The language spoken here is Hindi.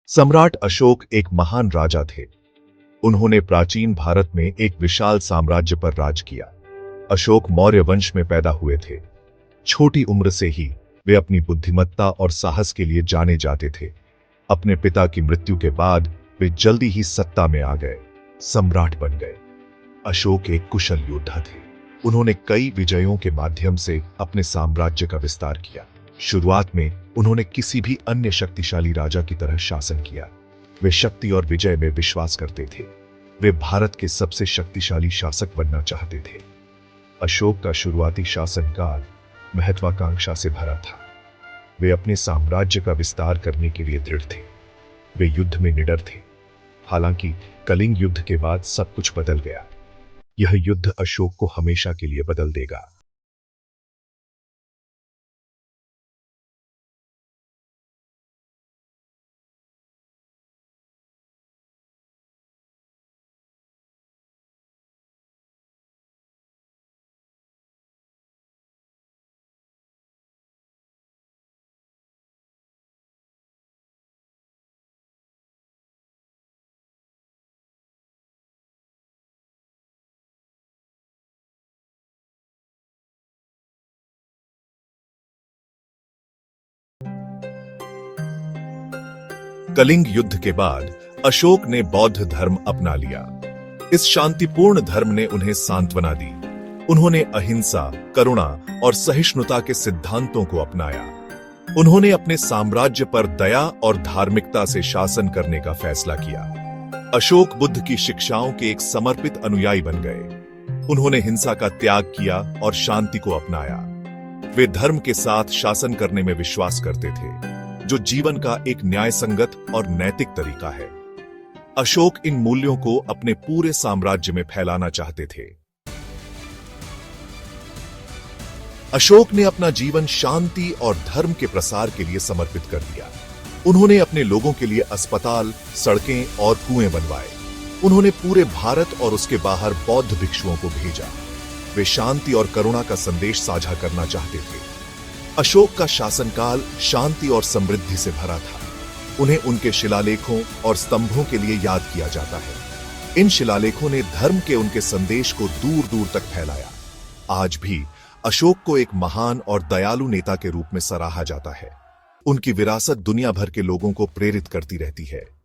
सम्राट अशोक एक महान राजा थे। उन्होंने प्राचीन भारत में एक विशाल साम्राज्य पर राज किया। अशोक मौर्य वंश में पैदा हुए थे। छोटी उम्र से ही वे अपनी बुद्धिमत्ता और साहस के लिए जाने जाते थे। अपने पिता की मृत्यु के बाद वे जल्दी ही सत्ता में आ गए, सम्राट बन गए। अशोक एक कुशल योद्धा थे। उन्होंने कई विजयों के माध्यम से अपने साम्राज्य का विस्तार किया। शुरुआत में उन्होंने किसी भी अन्य शक्तिशाली राजा की तरह शासन किया। वे शक्ति और विजय में विश्वास करते थे। वे भारत के सबसे शक्तिशाली शासक बनना चाहते थे। अशोक का शुरुआती शासनकाल महत्वाकांक्षा से भरा था। वे अपने साम्राज्य का विस्तार करने के लिए दृढ़ थे। वे युद्ध में निडर थे। हालांकि कलिंग युद्ध के बाद सब कुछ बदल गया। यह युद्ध अशोक को हमेशा के लिए बदल देगा। कलिंग युद्ध के बाद अशोक ने बौद्ध धर्म अपना लिया। इस शांतिपूर्ण धर्म ने उन्हें सांत्वना दी। उन्होंने अहिंसा, करुणा और सहिष्णुता के सिद्धांतों को अपनाया। उन्होंने अपने साम्राज्य पर दया और धार्मिकता से शासन करने का फैसला किया। अशोक बुद्ध की शिक्षाओं के एक समर्पित अनुयायी बन गए। उन्होंने हिंसा का त्याग किया और शांति को अपनाया। वे धर्म के साथ शासन करने में विश्वास करते थे, जो जीवन का एक न्यायसंगत और नैतिक तरीका है। अशोक इन मूल्यों को अपने पूरे साम्राज्य में फैलाना चाहते थे। अशोक ने अपना जीवन शांति और धर्म के प्रसार के लिए समर्पित कर दिया। उन्होंने अपने लोगों के लिए अस्पताल, सड़कें और कुएं बनवाए। उन्होंने पूरे भारत और उसके बाहर बौद्ध भिक्षुओं को भेजा। वे शांति और करुणा का संदेश साझा करना चाहते थे। अशोक का शासनकाल शांति और समृद्धि से भरा था। उन्हें उनके शिलालेखों और स्तंभों के लिए याद किया जाता है। इन शिलालेखों ने धर्म के उनके संदेश को दूर दूर तक फैलाया। आज भी अशोक को एक महान और दयालु नेता के रूप में सराहा जाता है। उनकी विरासत दुनिया भर के लोगों को प्रेरित करती रहती है।